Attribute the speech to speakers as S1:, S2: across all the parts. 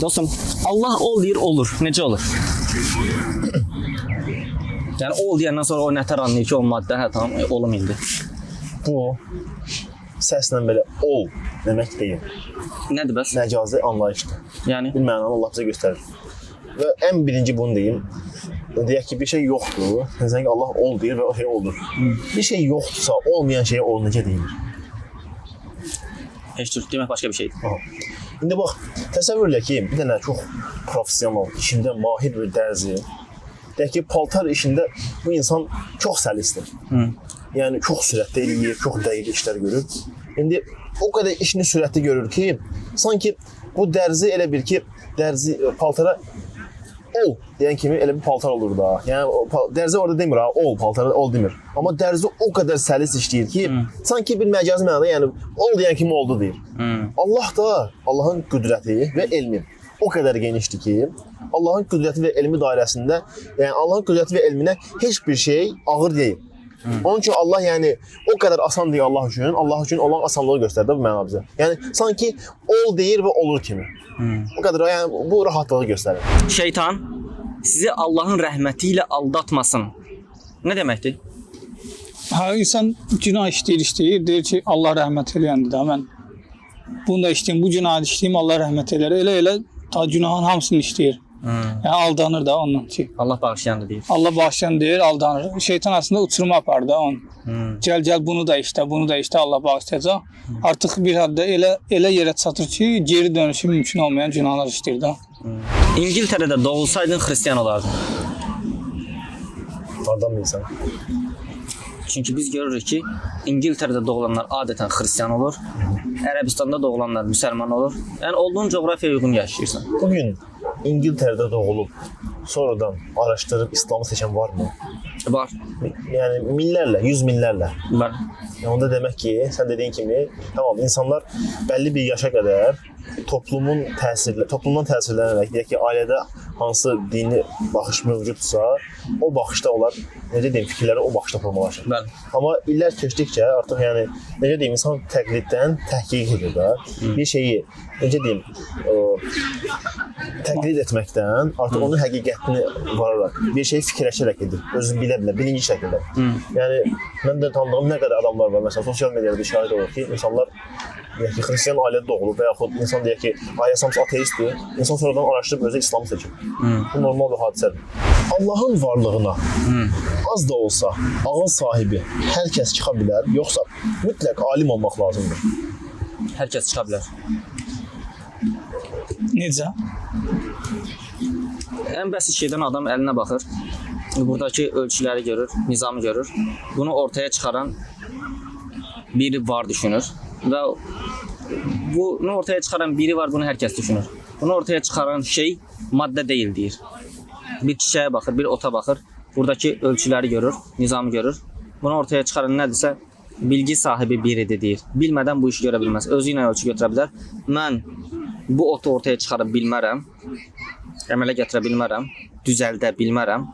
S1: Dostum, Allah ol deyir, olur. Necə olur? Yəni ol deyəndən sonra o nətər anlayır ki, olmadı da, hə tamam, olum indi.
S2: Bu səslə belə ol demək deyil.
S1: Nədir bəs?
S2: Məcazi anlayışdır.
S1: Yəni
S2: Bir mənanı Allah bizə göstərir. Və ən birinci bunu deyim. Deyək ki, bir şey yoxdur. Nəzərən ki, Allah ol deyir və o şey olur. Bir şey yoxdursa, olmayan şeyə ol necə deyilir?
S1: heç cür demək başqa bir şeydir.
S2: Aha. İndi bax, təsəvvür elə ki, bir dənə çox professional, işində mahir bir dərzi. Deyək ki, paltar işində bu insan çox səlisdir. Yəni çox sürətli eləyir, çox dəqiq işlər görür. İndi o qədər işini sürətli görür ki, sanki bu dərzi elə bir ki, dərzi paltara ol deyən kimi elə bir paltar olur da. Yəni dərzi orada demir ha, ol paltara ol demir. Amma dərzi o qədər səlis işləyir ki, sanki bir məcazi mənada, yəni ol deyən kimi oldu deyir. Allah da Allahın qüdrəti və elmi o qədər genişdir ki, Allahın qüdrəti və elmi dairəsində, yəni Allahın qüdrəti və elminə heç bir şey ağır deyil. Onun üçün Allah yəni o qədər asan deyil Allah üçün olan asanlığı göstərdi bu mənada bizə. Yəni sanki ol deyir və olur kimi. O qədər yəni bu rahatlığı göstərir.
S1: Şeytan sizi Allahın rəhməti ilə aldatmasın. Nə deməkdir?
S3: Ha, insan günah işləyir, deyir ki, Allah rəhmət eləyəndir da, mən bunu da işləyim, bu günahı işləyim, Allah rəhmət eləyər. Elə ta günahın hamısını işləyir. Yəni aldanır da ondan ki.
S1: Allah bağışlayandır deyir.
S3: Allah bağışlayan deyir, aldanır. Şeytan aslında uçuruma apar da onu. Gəl bunu da işlə, Allah bağışlayacaq. Artıq bir həddə elə yerə çatır ki, geri dönüşü mümkün olmayan günahlar işləyir da.
S1: İngiltərədə doğulsaydın xristian olardın.
S2: Hardan bilsən?
S1: Çünki biz görürük ki, İngiltərədə doğulanlar adətən xristian olur. Ərəbistanda doğulanlar müsəlman olur. Yəni olduğun coğrafiyaya uyğun yaşayırsan.
S2: Bugün İngiltərədə doğulub, sonradan araşdırıb İslamı seçən varmı?
S1: Var.
S2: Yəni minlərlə, yüz minlərlə.
S1: Var.
S2: Yəni onda demək ki, sən dediyin kimi, tamam, insanlar bəlli bir yaşa qədər toplumdan təsirlənərək, deyək ki, ailədə hansı dini baxış mövcudsa, o baxışda onlar, necə deyim, fikirləri o baxışda formalaşır.
S1: Bəli.
S2: Amma illər keçdikcə artıq yəni, necə deyim, insan təqliddən təhqiq edir də. Bir şeyi, necə deyim, təqlid etməkdən artıq onun həqiqətini vararaq, bir şeyi fikirləşərək edir, özü bilə-bilə, bilinci şəkildə. Yəni, mən də tanıdığım nə qədər adamlar var, məsələn, sosial mediada şahid olur ki, insanlar deyək ki, xristiyan ailədə doğulub və yaxud insan deyək ki, ailəsi hamısı ateistdir, insan sonradan araşdırıb özü İslamı seçir. Bu normal bir hadisədir. Allahın varlığına az da olsa ağıl sahibi hər kəs çıxa bilər, yoxsa mütləq alim olmaq lazımdır.
S1: Hər kəs çıxa bilər.
S3: Necə?
S1: Ən bəsit şeydən adam əlinə baxır. Buradakı ölçüləri görür, nizamı görür. Bunu ortaya çıxaran biri var düşünür. Və bunu ortaya çıxaran biri var, bunu hər kəs düşünür. Bunu ortaya çıxaran şey maddə deyil deyir. Bir çiçəyə baxır, bir ota baxır. Buradakı ölçüləri görür, nizamı görür. Bunu ortaya çıxaran nədirsə, bilgi sahibi biridir deyir. Bilmədən bu işi görə bilməz. Özü ilə ölçü götürə bilər. Mən bu otu ortaya çıxara bilmərəm, əmələ gətirə bilmərəm, düzəldə bilmərəm.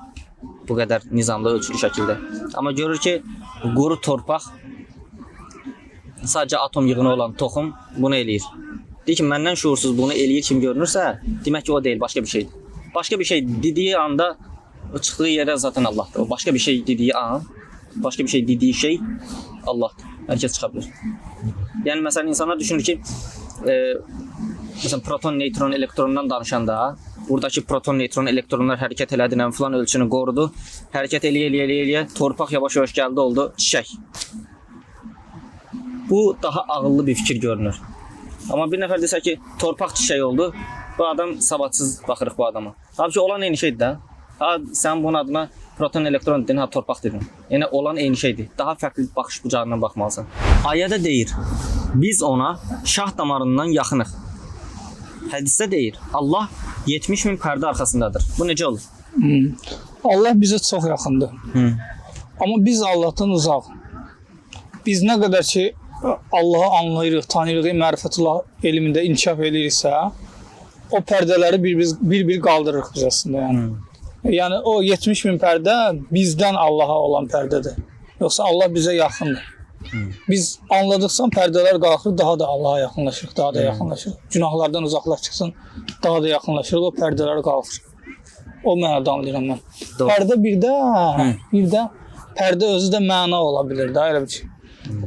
S1: Bu qədər nizamlı, ölçülü şəkildə. Amma görür ki, quru torpaq, sadəcə atom yığını olan toxum bunu eləyir. Deyir ki, məndən şuursuz bunu eləyir kimi görünürsə, demək ki, o deyil, başqa bir şeydir. Başqa bir şey dediyi anda o çıxdığı yerə zaten Allahdır. O başqa bir şey dediyi an, başqa bir şey dediyi şey Allahdır. Hər kəs çıxa bilər. Yəni, məsələn, insanlar düşünür ki, məsələn, proton, neytron, elektrondan danışanda, buradakı proton, neytron, elektronlar hərəkət elədi, filan ölçünü qorudu. Hərəkət eləyə, torpaq yavaş-yavaş gəldi, oldu, çiçək. Bu daha ağıllı bir fikir görünür. Amma bir nəfər desə ki, torpaq çiçək oldu, bu adam savadsız baxırıq bu adama. Halbuki olan eyni şeydir də. Ha, sən bunun adına proton, elektron dedin, ha, torpaq dedin. Yəni, olan eyni şeydir. Daha fərqli baxış bucağından baxmalısan. Ayədə deyir, biz ona şah damarından yaxınıq. Hədisdə deyir, Allah 70 min pərdə arxasındadır. Bu necə olur?
S3: Allah bizə çox yaxındır. Amma biz Allahdan uzaq. Biz nə qədər ki, Allahı anlayırıq, tanıyırıq, mərifətullah elmində inkişaf ediriksə, o pərdələri bir-bir qaldırırıq biz əslində. Yəni, o 70 min pərdə bizdən Allaha olan pərdədir. Yoxsa Allah bizə yaxındır. Biz anladıqsa pərdələr qalxır, daha da Allaha yaxınlaşırıq, daha da yaxınlaşırıq. Günahlardan uzaqlaşırsan, daha da yaxınlaşırıq, o pərdələr qalxır. O mənada anlayıram mən.
S1: Doğru.
S3: Pərdə bir də pərdə özü də məna ola bilər də, elə bir şey.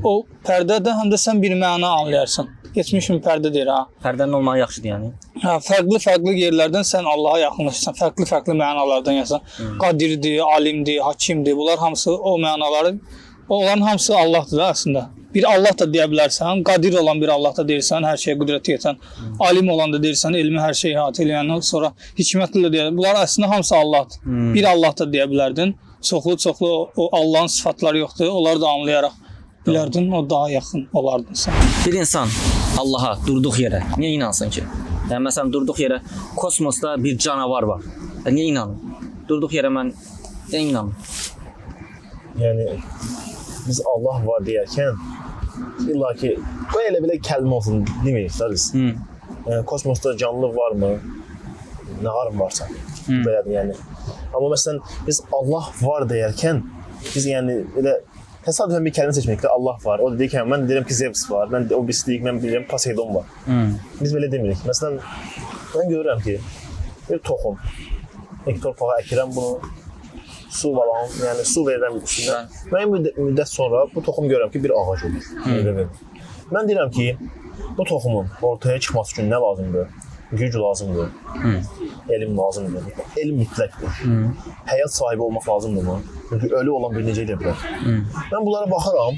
S3: O pərdədə həm də sən bir məna anlayarsan. Keçmişim pərdə deyir ha.
S1: Pərdənin olmağı yaxşıdır yəni.
S3: Hə, fərqli yerlərdən sən Allaha yaxınlaşırsan, fərqli mənalardan yazsan. Qadirdir, alimdir, hakimdir. Bunlar hamısı o mənaları, onların hamısı Allahdır da əslində. Bir Allah da deyə bilərsən, qadir olan bir Allah da deyirsən, hər şeyə qüdrət yetən. Alim olan da deyirsən, elmi hər şeyi əhatə eləyəndən sonra hikmətli də deyirsən. Bunlar əslində hamısı Allahdır. Bir Allah da deyə bilərdin. Çoxlu o Allahın sıfatları yoxdur. Onları da anlayaraq bilərdin, o daha yaxın olardın sən.
S1: Bir insan Allaha durduq yerə niyə inansın ki? Yəni məsələn durduq yerə kosmosda bir canavar var. Niyə inanım? Durduq yerə mən niyə inanım?
S2: Yəni biz Allah var deyərkən illa ki qoy elə belə kəlmə olsun demirik də biz. Yəni kosmosda canlı varmı? Nə var varsa. Belədir yəni. Amma məsələn biz Allah var deyərkən biz yəni elə təsadüfən bir kəlmə seçməkdir ki, Allah var. O da deyir ki, mən deyirəm ki, Zeus var. Mən o birisi deyir ki, mən bilirəm Poseidon var. Biz belə demirik. Məsələn, mən görürəm ki, bir toxum. Torpağa əkirəm bunu, su valan, yəni su verirəm üstünə. Mən müddət sonra bu toxum görürəm ki, bir ağac olur. Mən deyirəm ki, bu toxumun ortaya çıxması üçün nə lazımdır? Güc lazımdır. Elm lazımdır. Elm mütləqdir. Həyat sahibi olmaq lazımdırmı? Çünki ölü olan bir necə edə bilər? Mən bunlara baxıram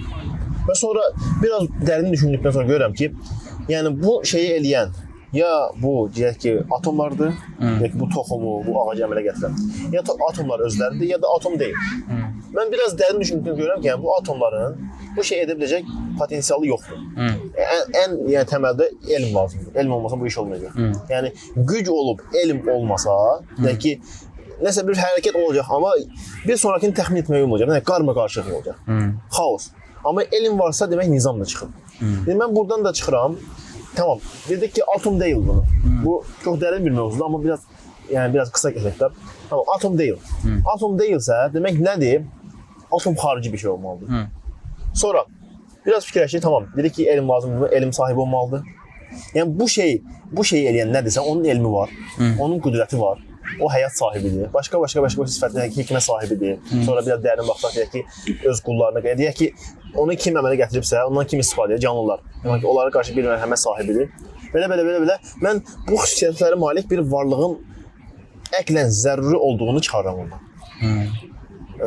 S2: və sonra biraz dərin düşündükdən sonra görürəm ki, yəni bu şeyi eləyən ya bu deyək ki, atomlardır, deyək ki, bu toxumu, bu ağacı əmələ gətirən. Ya atomlar özləridir, ya da atom deyil. Mən biraz dərin düşündükdən görürəm ki, yəni bu atomların bu şey edə biləcək potensialı yoxdur. Ən yəni təməldə elm lazımdır. Elm olmasa bu iş olmayacaq. Yəni güc olub elm olmasa, deyək ki, nəsə bir hərəkət olacaq, amma bir sonrakini təxmin etmək olmayacaq. Yəni qarma-qarışıq olacaq. Xaos. Amma elm varsa demək nizam da çıxır. Yəni mən buradan da çıxıram. Tamam. Dedik ki, atom deyil bunu. Bu çox dərin bir mövzudur, amma biraz qısa keçək də. Tamam, atom deyil. Atom deyilsə, demək nədir? Atom xarici bir şey olmalıdır. Sonra biraz fikirləşdik, tamam. Dedik ki, elm lazımdır, elm sahibi olmalıdır. Yəni bu şeyi eləyən nədirsə, onun elmi var, onun qüdrəti var. O həyat sahibidir. Başqa sifətlər, hikmət sahibidir. Sonra biraz dərin baxsaq deyək ki, öz qullarına qədər deyək ki, onu kim əmələ gətiribsə, ondan kim istifadə edir? Canlılar. Yəni ki, onlara qarşı bir mərhəmət sahibidir. Belə. Mən bu xüsusiyyətlərə malik bir varlığın əqlən zəruri olduğunu çıxarıram ondan.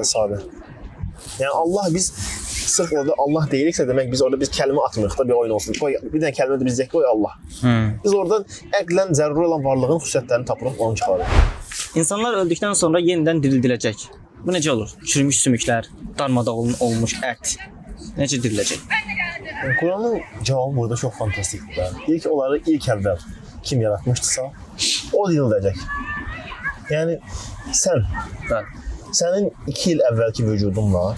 S2: Sadə. Yəni Allah biz sırf orada Allah deyiriksə demək biz orada kəlmə atmırıq da bir oyun olsun. Bir dənə kəlmə də biz deyək ki, Allah. Biz oradan əqlən zəruri olan varlığın xüsusiyyətlərini tapırıq, onu çıxarırıq.
S1: İnsanlar öldükdən sonra yenidən dirildiləcək. Bu necə olur? Çürümüş sümüklər, darmadağın olmuş ət necə diriləcək?
S2: Quranın cavabı burada çox fantastikdir. Deyir ki, onları ilk əvvəl kim yaratmışdırsa, o dirildəcək. Yəni sən, sənin 2 il əvvəlki vücudunla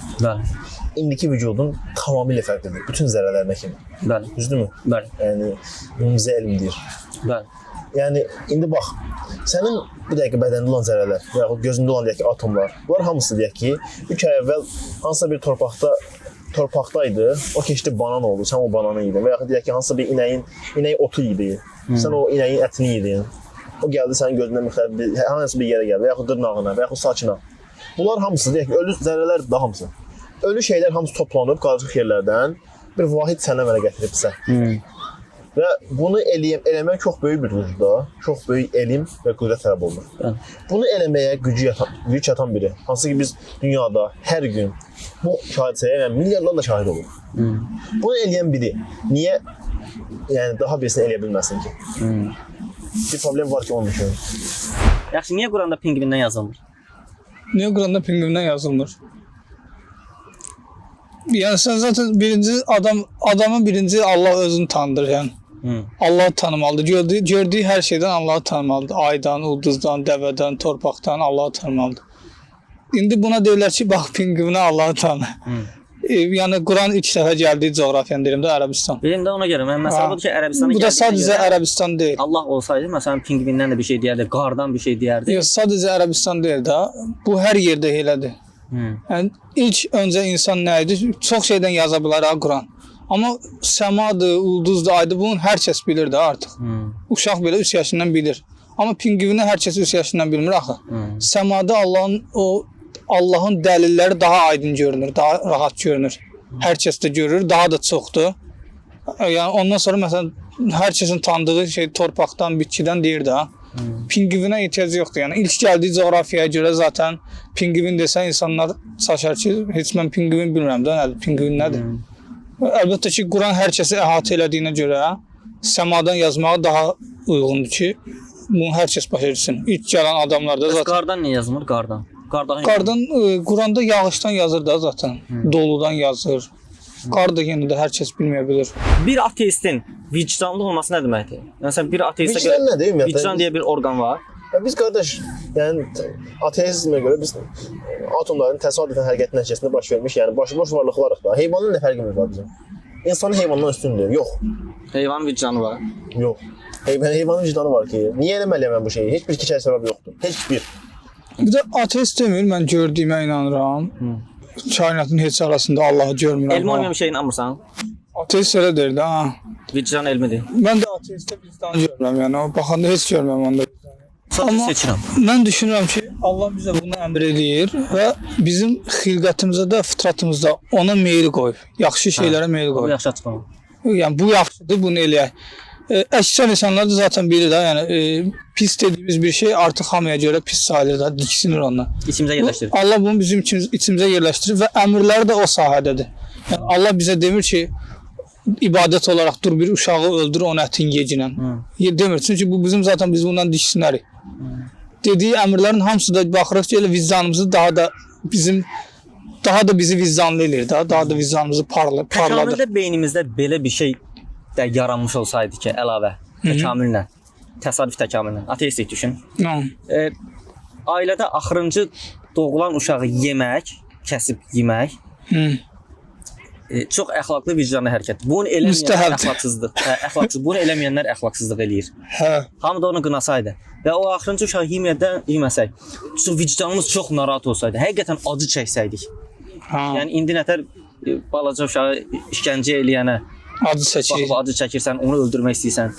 S2: indiki vücudun tamamilə fərqlidir. Bütün zərrələrinə kimi. Düzdürmü? Yəni bunu bizə elm deyir. Yəni indi bax, sənin bu dəqiqə bədəndə olan zərrələr və yaxud gözündə olan deyək ki, atomlar, bunlar hamısı deyək ki, 3 ay əvvəl hansısa bir torpaqdaydı, o keçdi banan oldu, sən o bananı yedin və yaxud deyək ki, hansısa bir inək otu yedi, sən o inəyin ətini yedin, o gəldi sənin gözündə müxtəlif hansı bir yerə gəldi və yaxud dırnağına və yaxud saçına. Bunlar hamısı deyək ki, ölü zərrələr də hamısı. Ölü şeylər hamısı toplanıb qarışıq yerlərdən bir vahid sənə əmələ gətiribsə. Və bunu eləmək çox böyük bir vücudda, çox böyük elm və qüdrət tələb olunur. Bunu eləməyə gücü çatan biri, hansı ki biz dünyada hər gün bu hadisəyə milyarlarla şahid oluruq. Bunu eləyən biri niyə daha birisini eləyə bilməsin ki? Bir problem var ki, onun üçün.
S1: Yaxşı, niyə Quranda pinqvindən yazılmır?
S3: Niyə Quranda pinqvindən yazılmır? Yəni sən zaten adamın birinci Allah özünü tanıdır yəni. Allah'ı tanımalıdır. Gördüyü hər şeydən Allah'ı tanımalıdır. Aydan, ulduzdan, dəvədən, torpaqdan Allah'ı tanımalıdır. İndi buna deyirlər ki, bax pinqvinə Allah'ı tanı. Yəni Quran 3 dəfə gəldiyi coğrafiyanı deyirəm də Ərəbistan.
S1: Benim də ona görə. Məsələ budur ki, Ərəbistan'a
S3: bu da sadəcə Ərəbistan deyil.
S1: Allah olsaydı, məsələn, pinqvindən də bir şey deyərdi, qardan bir şey deyərdi.
S3: Yox, sadəcə Ərəbistan deyil də. Bu hər yerdə elədir. Yəni ilk öncə insan nə idi? Çox şeydən yaza bilər ha Quran. Amma səmadır, ulduzdur, aydır, bunu hər kəs bilir də artıq. Uşaq belə 3 yaşından bilir. Amma pingvini hər kəs 3 yaşından bilmir axı. Səmada Allahın dəlilləri daha aydın görünür, daha rahat görünür. Hər kəs də görür, daha da çoxdur. Yəni ondan sonra məsələn hər kəsin tanıdığı şey torpaqdan, bitkidən deyir də. Pingvinə ehtiyac yoxdur. Yəni ilk gəldiyi coğrafiyaya görə zaten pingvin desə insanlar şaşar ki, heç mən pingvin bilmirəm də, nədir? Pingvin nədir? Əlbəttə ki, Quran hər kəsi əhatə elədiyinə görə səmadan yazmağa daha uyğundur ki, bunu hər kəs başa düşsün. İlk gələn adamlar da zaten.
S1: Qardan nə yazmır? Qardan.
S3: Qardan Quranda yağışdan yazır da zaten. Doludan yazır. Qar da yenə də hər kəs bilməyə bilir.
S1: Bir ateistin vicdanlı olması nə deməkdir? Yəni bir ateistə
S2: Vicdan nədir ümumiyyətlə?
S1: Vicdan deyə bir orqan var.
S2: Biz qardaş, yəni ateizmə görə biz atomların təsadüfən hərəkəti nəticəsində baş vermiş, yəni başıboş varlıqlarıq da. Heyvanın nə fərqimiz var bizim? İnsanın heyvandan üstündür. Yox.
S1: Heyvanın vicdanı var.
S2: Yox. Heyvanın vicdanı var ki, niyə eləməliyəm mən bu şeyi? Heç bir keçər səbəb yoxdur. Heç bir.
S3: Bir də ateist demir, mən gördüyümə inanıram. Kainatın heç arasında Allahı görmürəm.
S1: Elm olmayan bir şeyə inanmırsan?
S3: Ateist elə deyir də, ha.
S1: Vicdan elmidir.
S3: Mən də ateistdə vicdan görmürəm, yəni o baxanda heç görmürəm onda. Amma
S1: seçirəm.
S3: mən düşünürəm ki, Allah bizə bunu əmr edir və bizim xilqətimizə də, fitratımızda ona meyil qoyub. Yaxşı şeylərə meyil
S1: Bu
S3: qoyub.
S1: yaxşı açıqlama.
S3: Yəni bu yaxşıdır, bunu eləyək. Əksər insanlar da zaten bilir də, yəni pis dediyimiz bir şey artıq hamıya görə pis sayılır da, diksinir ondan.
S1: İçimizə yerləşdirir.
S3: Allah bunu bizim içimizə yerləşdirir və əmrləri də o sahədədir. Yəni Allah bizə demir ki, ibadət olaraq dur bir uşağı öldür, onun ətini yecinə. Demir, çünki bu bizim zaten biz bundan diksinərik. Dediyi əmrlərin hamısı da baxırıq ki, elə vicdanımızı daha da bizi vicdanlı eləyir, daha da vicdanımızı parladır.
S1: Təkamüldə beynimizdə belə bir şey də yaranmış olsaydı ki, əlavə təkamüllə, təsadüf təkamüllə, ateistik düşün. Ailədə axırıncı doğulan uşağı yemək, kəsib yemək çox əxlaqlı vicdanlı hərəkətdir. Bunu eləməyənlər əxlaqsızlıq. Əxlaqsız. Bunu eləməyənlər əxlaqsızlıq eləyir. Hamı da onu qınasaydı və o axırıncı uşağı yeməsək, vicdanımız çox narahat olsaydı, həqiqətən acı çəksəydik. Yəni indi nətər balaca uşağı işgəncə eləyənə
S3: acı çəkir.
S1: Acı çəkirsən, onu öldürmək istəyirsən.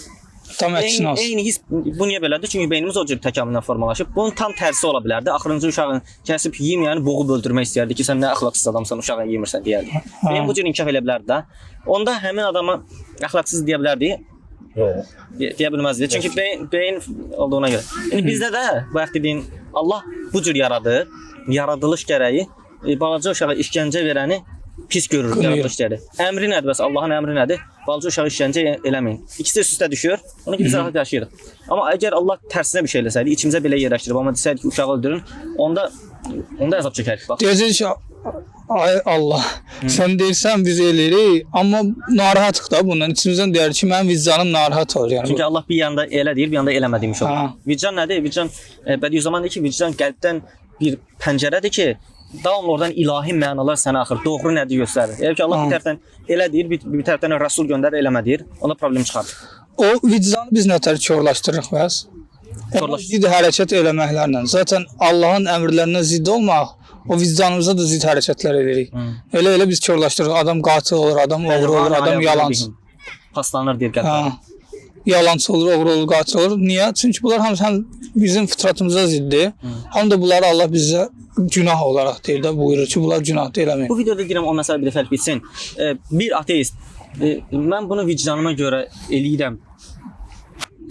S3: Tam əksinə olsun.
S1: Eyni his bu niyə belədir? Çünki beynimiz o cür təkamüllə formalaşıb. Bunun tam tərsi ola bilərdi. Axırıncı uşağın kəsib yeməyəni boğub öldürmək istəyərdi ki, sən nə əxlaqsız adamsan, uşağı yemirsən deyərdi. Beyin bu cür inkişaf elə bilərdi də. Onda həmin adama əxlaqsız deyə bilərdi.
S2: Yox.
S1: Deyə bilməzdi. Çünki beyin olduğuna görə. Yəni bizdə də bayaq dediyin Allah bu cür yaradır. Yaradılış gərəyi balaca uşağa işgəncə verəni pis görür, yaradılış gəlir. Əmri nədir bəs? Allahın əmri nədir? Balaca uşağı işgəncə eləməyin. İkisi üst-üstə düşür. Ona görə biz rahat yaşayırıq. Amma əgər Allah tərsinə bir şey eləsəydi, içimizə belə yerləşdirib, amma desəydi ki, uşağı öldürün, onda əzab çəkərik. Bax.
S3: Deyəcək ki, ay Allah, sən deyirsən biz eləyirik, amma narahatıq da bundan. İçimizdən deyir ki, mənim vicdanım narahat olur. Yəni.
S1: Çünki Allah bir yanda elə deyir, bir yanda eləmə demiş olur. Vicdan nədir? Vicdan Bədiyüzzaman deyir ki, vicdan qəlbdən bir pəncərədir ki, davamlı oradan ilahi mənalar sənə axır. Doğru nədir göstərir. Yəni ki, Allah bir tərəfdən elə deyir, bir tərəfdən Rəsul göndərir, eləmə deyir. Onda problem çıxarır.
S3: O vicdanı biz nətər körlaşdırırıq bəs? Zid hərəkət eləməklərlə. Zaten Allahın əmrlərinə zidd olmaq, o vicdanımıza da zidd hərəkətlər edirik. Elə biz körlaşdırırıq. Adam qatil olur, adam oğru olur, adam yalancı.
S1: Paslanır deyir qəlbə.
S3: Yalancı olur, oğru olur, qatil olur. Niyə? Çünki bunlar hamısı həm bizim fitratımıza ziddir. Həm də bunları Allah bizə günah olaraq deyir də, buyurur ki, bunlar günah eləməyin.
S1: Bu videoda deyirəm, o məsələ bir də fərq bitsin. Bir ateist, mən bunu vicdanıma görə eləyirəm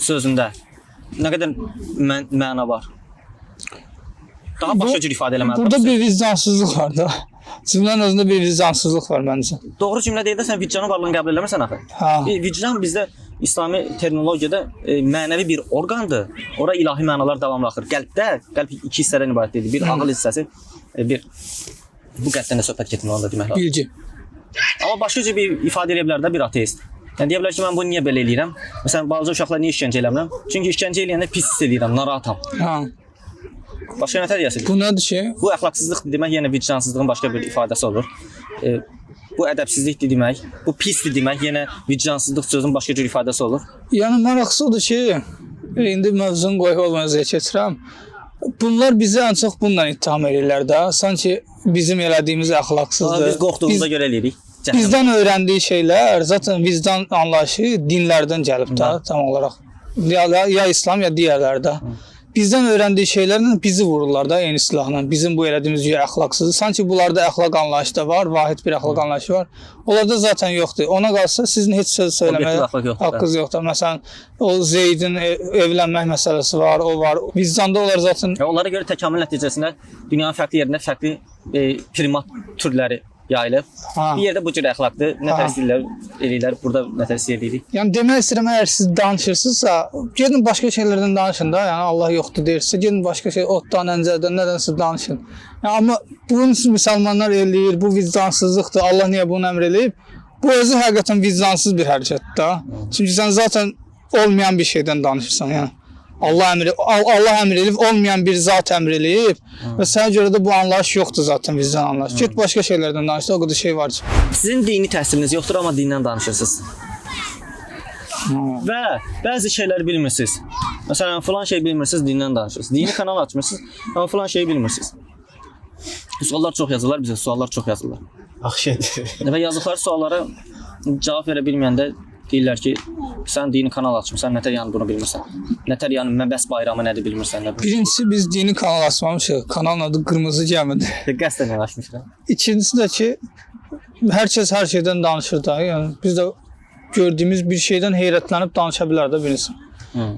S1: sözündə nə qədər məna var? Daha başqa cür ifadə eləməlidir.
S3: Burada bir vicdansızlıq var da. Cümlənin özündə bir vicdansızlıq var məncə.
S1: Doğru cümlə deyir də sən vicdanın varlığını qəbul eləmirsən axı. Vicdan bizdə İslami terminologiyada mənəvi bir orqandır. Ora ilahi mənalar davamlı axır. Qəlb iki hissədən ibarətdir. Bir ağıl hissəsi, bu qəlbdən də söhbət getmir, onu da demək lazım.
S3: Bilgi.
S1: Amma başqa cür bir ifadə edə bilər də bir ateist. Yəni deyə bilər ki, mən bunu niyə belə eləyirəm? Məsələn, balaca uşaqlar niyə işgəncə eləmirəm? Çünki işgəncə eləyəndə pis hiss eləyirəm, narahatam. Başqa nə deyəsiniz?
S3: Bu nədir ki?
S1: Bu əxlaqsızlıq demək yenə vicdansızlığın başqa bir ifadəsi olur. Bu ədəbsizlikdir demək, bu pisdir demək, yenə vicdansızlıq sözünün başqa cür ifadəsi olur.
S3: Yəni maraqlısı odur ki, indi mövzunu qoyub olmayacaq keçirəm. Bunlar bizi ən çox bununla ittiham edirlər də. Sanki bizim elədiyimiz əxlaqsızdır.
S1: Biz qorxduğumuza görə eləyirik.
S3: Bizdən öyrəndiyi şeylər zaten vicdan anlayışı dinlərdən gəlib də tam olaraq. Ya İslam ya digərlərdə. Bizdən öyrəndiyi şeylərlə bizi vururlar da eyni silahla. Bizim bu elədiyimiz güya əxlaqsızdır. Sanki bunlarda əxlaq anlayışı da var, vahid bir əxlaq anlayışı var. Onlarda zaten yoxdur. Ona qalsa sizin heç söz söyləməyə haqqınız yoxdur. Məsələn, o Zeydin evlənmək məsələsi var, o var. Vicdanda onlar zaten...
S1: Onlara görə təkamül nəticəsində dünyanın fərqli yerində fərqli primat türləri yayılıb. Bir yerdə bu cür əxlaqdır. Nətər eləyirlər, burada nətər eləyirik.
S3: Yəni demək istəyirəm, əgər siz danışırsınızsa, gedin başqa şeylərdən danışın da. Yəni Allah yoxdur deyirsə, gedin başqa şey, otdan, əncərdən, nədənsə danışın. Yəni, amma bunu müsəlmanlar eləyir, bu vicdansızlıqdır. Allah niyə bunu əmr eləyib? Bu özü həqiqətən vicdansız bir hərəkətdir. Çünki sən zaten olmayan bir şeydən danışırsan, yəni. Allah əmr eləyib, olmayan bir zat əmr eləyib və sənə görə də bu anlayış yoxdur zaten vicdan anlayışı. Get başqa şeylərdən danış, o qədər şey var ki.
S1: Sizin dini təhsiliniz yoxdur, amma dindən danışırsınız. Və bəzi şeyləri bilmirsiniz. Məsələn, falan şey bilmirsiniz, dindən danışırsınız. Dini kanal açmırsınız, amma falan şeyi bilmirsiniz. Suallar çox yazırlar bizə, suallar çox yazırlar.
S2: Ax şeydir.
S1: Və yazdıqları suallara cavab verə bilməyəndə deyirlər ki, sən dini kanal açmısan, nətər yəni bunu bilmirsən? Nətər yəni Məbəs bayramı nədir bilmirsən?
S3: Birincisi biz dini kanal açmamışıq. Kanalın adı Qırmızı Gəmidir.
S1: Qəsdən yanaşmışlar.
S3: İkincisi də ki, hər kəs hər şeydən danışır da. Yəni biz də gördüyümüz bir şeydən heyrətlənib danışa bilər də bir insan.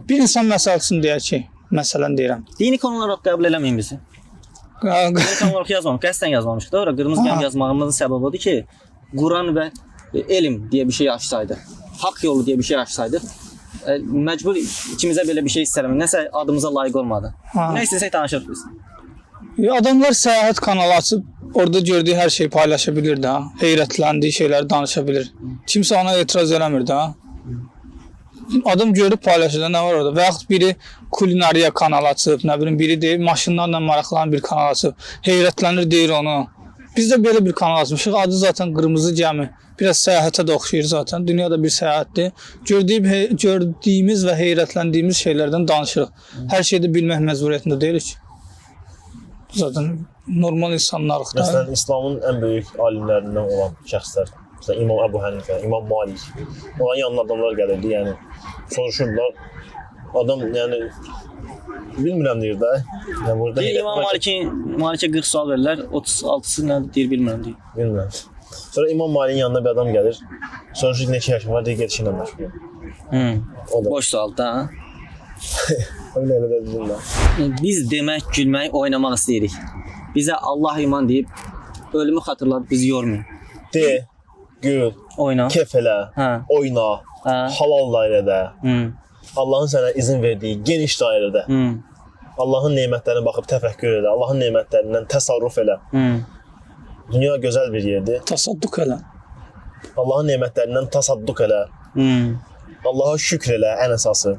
S3: Bir insan məsəl üçün deyər ki, məsələn deyirəm.
S1: Dini kanal olaraq qəbul eləməyin bizi. Dini kanal olaraq yazmamışıq, qəsdən yazmamışıq da. Ora Qırmızı Gəmi yazmağımızın səbəbi odur ki, Quran və elm deyə bir şey açsaydı, haqq yolu deyə bir şey açsaydı, məcbur ikimizə belə bir şey istərəm. Nəsə adımıza layiq olmadı. Nə istəsək danışırıq biz.
S3: Adamlar səyahət kanalı açıb orada gördüyü hər şeyi paylaşa bilir də. Heyrətləndiyi şeyləri danışa bilir. Kimsə ona etiraz eləmir də. Adam görüb paylaşır da, nə var orada? Və yaxud biri kulinariya kanalı açıb, nə bilim, biri deyir maşınlarla maraqlanan bir kanal açıb, heyrətlənir deyir onu. Biz də belə bir kanal açmışıq. Adı zaten Qırmızı Gəmi. Biraz səyahətə də oxşayır zaten. Dünyada bir səyahətdir. Gördüyümüz və heyrətləndiyimiz şeylərdən danışırıq. Hər şeydə bilmək məcburiyyətində deyilik. Zaten normal insanlarıq da.
S2: Məsələn, İslamın ən böyük alimlərindən olan şəxslər, məsələn, İmam Əbu Hənifə, İmam Malik, onların yanına adamlar gəlirdi, yəni soruşurdular. Adam, yəni bilmirəm deyir də. Yəni burada
S1: İmam Malikə 40 sual verirlər, 36-sı nə deyir bilmirəm deyir.
S2: Bilmirəm. Sonra İmam Malikin yanına bir adam gəlir. Soruşur neçə yaşın var, deyir gedişinlə məşğul.
S1: Boş sual da.
S2: Öyle də bilmirəm.
S1: Biz demək, gülmək, oynamaq istəyirik. Bizə Allah iman deyib ölümü xatırladıb bizi yormayın.
S2: De, gül,
S1: oyna,
S2: kef elə, oyna, halal dairədə. Allahın sənə izin verdiyi geniş dairədə. Allahın nemətlərinə baxıb təfəkkür elə, Allahın nemətlərindən təsarruf elə. Dünya gözəl bir yerdir.
S3: Tasadduq elə.
S2: Allahın nemətlərindən tasadduq elə. Allah'a şükür elə ən əsası.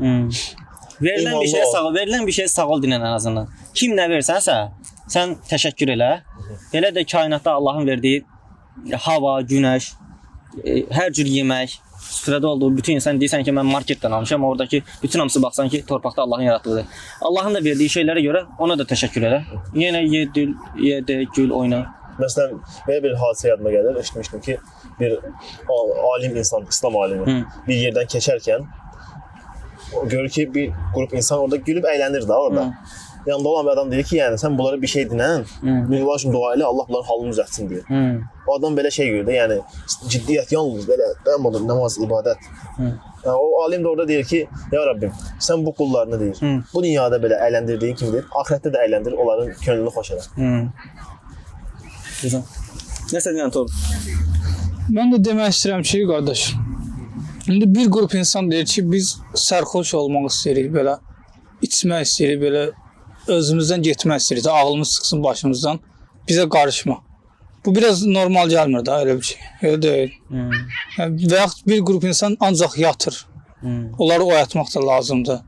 S1: Verilən bir şey sağ ol, verilən bir şey sağ ol dinən ən azından. Kim nə versənsə, sən təşəkkür elə. Elə də kainatda Allahın verdiyi hava, günəş, hər cür yemək, süfrədə olduğu bütün insan deyirsən ki, mən marketdən almışam, oradakı bütün hamısı baxsan ki, torpaqda Allahın yarattığıdır. Allahın da verdiyi şeylərə görə ona da təşəkkür elə. Yenə ye, de, gül, oyna.
S2: Məsələn, belə bir hadisə yadıma gəlir. Eşitmişdim ki, bir alim insan, İslam alimi bir yerdən keçərkən görür ki, bir qrup insan orada gülüb əylənir də orada. Yanında olan bir adam deyir ki, yəni sən bunlara bir şey dinən, bunlar üçün dua elə, Allah bunların halını düzəltsin deyir. O adam belə şey görür də, yəni ciddiyyət yalnız belə dayanmadır, namaz, ibadət. Yəni, o alim də orada deyir ki, ya Rabbim, sən bu qullarını deyir, bu dünyada belə əyləndirdiyin kimi deyir, ahirətdə də əyləndir, onların könlünü xoş elə.
S1: Güzel. Nəsə deyən Tor?
S3: Mən də demək istəyirəm ki, qardaş, indi bir qrup insan deyir ki, biz sərxoş olmaq istəyirik, belə içmək istəyirik, belə özümüzdən getmək istəyirik, ağlımız çıxsın başımızdan, bizə qarışma. Bu biraz normal gəlmir də, elə bir şey, elə deyil. Və yaxud bir qrup insan ancaq yatır, onları oyatmaq da lazımdır.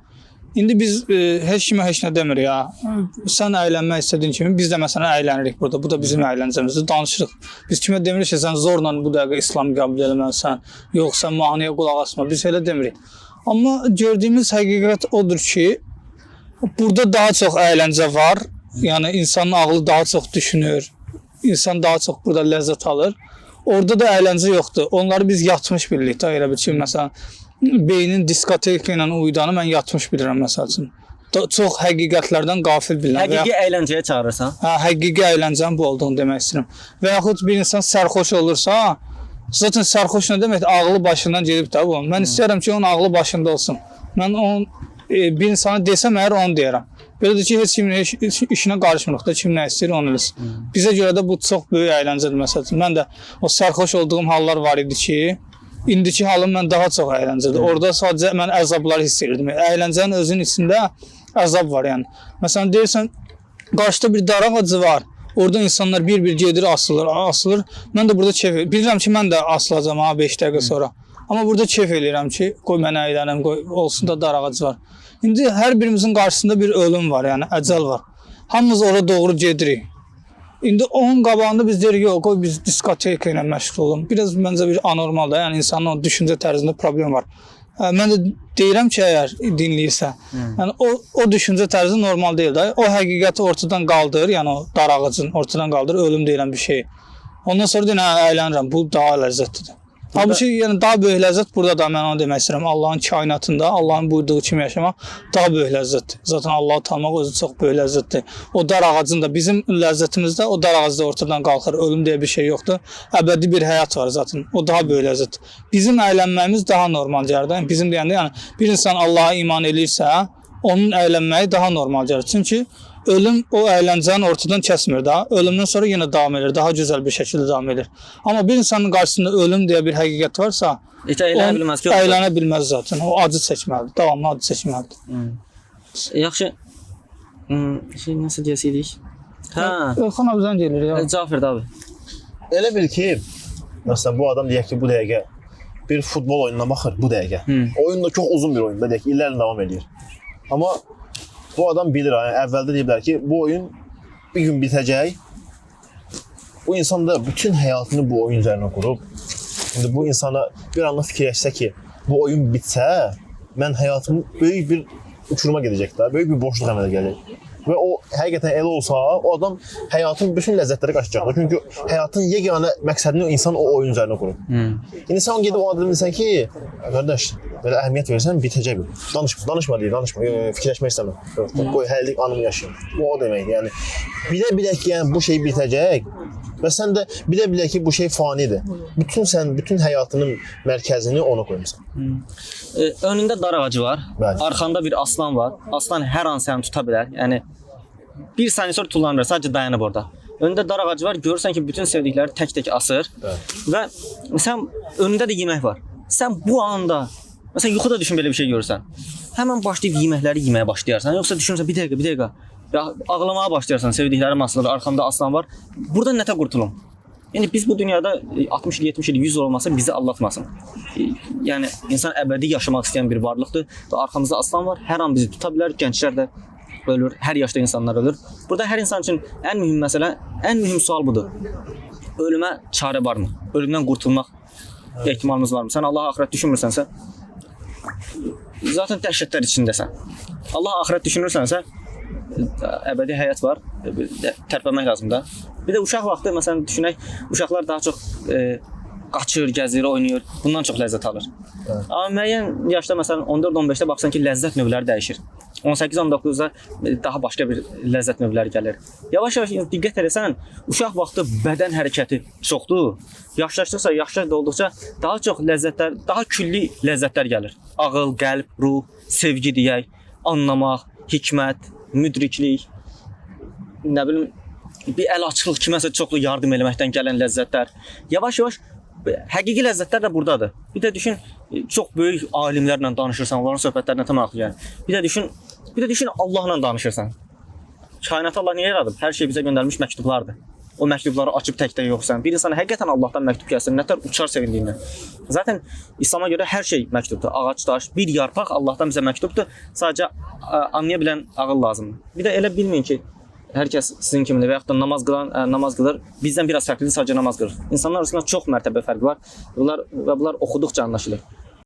S3: İndi biz heç kimə heç nə demir ya. Sən əylənmək istədiyin kimi biz də məsələn əylənirik burada. Bu da bizim əyləncəmizdir. Danışırıq. Biz kimə demirik ki, sən zorla bu dəqiqə İslam qəbul eləməlisən. Yox, sən mahnıya qulaq asma. Biz elə demirik. Amma gördüyümüz həqiqət odur ki, Burada daha çox əyləncə var. Yəni insanın ağlı daha çox düşünür. İnsan daha çox burada ləzzət alır. Orada da əyləncə yoxdur. Onları biz yatmış bilirik də, elə bir ki, məsələn, beynin diskoteka ilə uyudanı mən yatmış bilirəm məsəl üçün. Çox həqiqətlərdən qafil bilirəm.
S1: Həqiqi əyləncəyə çağırırsan.
S3: Hə, həqiqi əyləncənin bu olduğunu demək istəyirəm. Və yaxud bir insan sərxoş olursa, zaten sərxoş nə deməkdir? Ağlı başından gedib də bu. Mən istəyirəm ki, onun ağlı başında olsun. Mən onun bir insana desəm əgər onu deyərəm. Belədir ki, heç kimin işinə qarışmırıq da, kim nə istəyir onu eləsin. Bizə görə də bu çox böyük əyləncədir məsəl üçün. Mən də o sərxoş olduğum hallar var idi ki, indiki halım mən daha çox əyləncədir. Orada sadəcə mən əzabları hiss edirdim. Əyləncənin özünün içində əzab var yəni. Məsələn deyirsən, qarşıda bir dar ağacı var. Orada insanlar bir-bir gedir, asılır. Mən də burada keyf edirəm. Bilirəm ki, mən də asılacam 5 dəqiqə sonra. Amma burada keyf edirəm ki, qoy mənə əylənəm, qoy olsun da dar ağacı var. İndi hər birimizin qarşısında bir ölüm var, yəni əcəl var. Hamımız ora doğru gedirik. İndi onun qabağında biz deyirik, yox, qoy biz diskoteka ilə məşğul olun. Biraz məncə bir anormaldır, yəni insanın o düşüncə tərzində problem var. Mən də deyirəm ki, əgər dinləyirsə, yəni o düşüncə tərzi normal deyil də. O həqiqəti ortadan qaldır, yəni o dar ağacın ortadan qaldır, ölüm deyilən bir şey. Ondan sonra deyən, əylənirəm, bu daha ləzzətlidir. Halbuki yəni daha böyük ləzzət burada da mən onu demək istəyirəm. Allahın kainatında, Allahın buyurduğu kimi yaşamaq daha böyük ləzzətdir. Zaten Allahı tanımaq özü çox böyük ləzzətdir. O dar ağacın da bizim ləzzətimizdə o dar ağacda ortadan qalxır. Ölüm deyə bir şey yoxdur. Əbədi bir həyat var zaten. O daha böyük ləzzətdir. Bizim əylənməyimiz daha normal gəlir. Bizim deyəndə yəni bir insan Allaha iman eləyirsə, onun əylənməyi daha normal gəlir. Çünki ölüm o əyləncəni ortadan kəsmir də. Ölümdən sonra yenə davam edir, daha gözəl bir şəkildə davam edir. Amma bir insanın qarşısında ölüm deyə bir həqiqət varsa, əylənə bilməz zaten. O acı çəkməlidir, davamlı acı çəkməlidir.
S1: Yaxşı. Nəsə deyəsidik? Hə.
S3: Elxan abi zəng gəlir ya.
S1: Cafer abi.
S2: Elə bil ki, məsələn bu adam deyək ki, bu dəqiqə bir futbol oyununa baxır, bu dəqiqə. Oyun da çox uzun bir oyundur, deyək ki, illərlə davam edir. Amma bu adam bilir, yəni əvvəldə deyiblər ki, bu oyun bir gün bitəcək. Bu insan da bütün həyatını bu oyun üzərinə qurub. İndi bu insana bir anda fikirləşsə ki, bu oyun bitsə, mən həyatım böyük bir uçuruma gedəcək də, böyük bir boşluq əmələ gələcək. Və o həqiqətən elə olsa, o adam həyatın bütün ləzzətləri qaçacaqdır. Çünki həyatın yeganə məqsədini insan o oyun üzərinə qurub. İndi sən gedib o adamı desən ki, qardaş, belə əhəmiyyət verirsən, bitəcək bu. Danışma deyir, danışma. Fikirləşmək istəmirəm. Qoy hələlik anımı yaşayım. Bu o deməkdir. Yəni bilə-bilək ki, yəni bu şey bitəcək və sən də bilə-bilək ki, bu şey fanidir. Bütün həyatının mərkəzini ona qoymusan.
S1: Önündə dar ağacı var.
S2: Bəli.
S1: Arxanda bir aslan var. Aslan hər an səni tuta bilər. Yəni bir saniyə sonra tullanır, sadəcə dayanıb orada. Önündə dar ağacı var, görürsən ki, bütün sevdikləri tək-tək asır. Və sən önündə də yemək var. Sən bu anda, məsələn, yuxuda düşün belə bir şey görürsən. Həmən başlayıb yeməkləri yeməyə başlayarsan, yoxsa düşünürsən bir dəqiqə. Ya ağlamağa başlayarsan, sevdiklərim asılır, arxamda aslan var. Burada nətə qurtulum? Yəni biz bu dünyada 60 il, 70 il, 100 il olmasa bizi aldatmasın. Yəni insan əbədi yaşamaq istəyən bir varlıqdır və arxamızda aslan var. Hər an bizi tuta bilər, gənclər də ölür, hər yaşda insanlar ölür. Burada hər insan üçün ən mühüm məsələ, ən mühüm sual budur. Ölümə çarə varmı? Ölümdən qurtulmaq ehtimalımız varmı? Sən Allah axirət düşünmürsənsə, zaten dəhşətlər içindəsən. Allah axirət düşünürsənsə, əbədi həyat var, tərpənmək lazımdır. Bir də uşaq vaxtı, məsələn, düşünək, uşaqlar daha çox qaçır, gəzir, oynayır, bundan çox ləzzət alır. Amma müəyyən yaşda, məsələn, 14-15-də baxsan ki, ləzzət növləri dəyişir. 18-19-da daha başqa bir ləzzət növləri gəlir. Yavaş-yavaş diqqət edəsən, uşaq vaxtı bədən hərəkəti çoxdur. Yaşlaşdıqca, yaşlı olduqca daha çox ləzzətlər, daha külli ləzzətlər gəlir. Ağıl, qəlb, ruh, sevgi deyək, anlamaq, hikmət, müdriklik, nə bilim, bir əl açılıq kiməsə çoxlu yardım eləməkdən gələn ləzzətlər. Yavaş-yavaş həqiqi ləzzətlər də buradadır. Bir də düşün, çox böyük alimlərlə danışırsan, onların söhbətlərinə tam maraqlı gəlir. Bir də düşün Allahla danışırsan. Kainatı Allah niyə yaradıb? Hər şey bizə göndərilmiş məktublardır. O məktubları açıb tək-tək yoxsan. Bir insana həqiqətən Allahdan məktub gəlsin, nətər uçar sevindiyindən. Zaten İslam'a görə hər şey məktubdur. Ağac, daş, bir yarpaq Allahdan bizə məktubdur. Sadəcə anlaya bilən ağıl lazımdır. Bir də elə bilməyin ki, hər kəs sizin kimidir və yaxud da namaz qılır. Bizdən biraz fərqlidir, sadəcə namaz qılır. İnsanlar arasında çox mərtəbə fərqi var. Bunlar oxuduqca anlaşılır.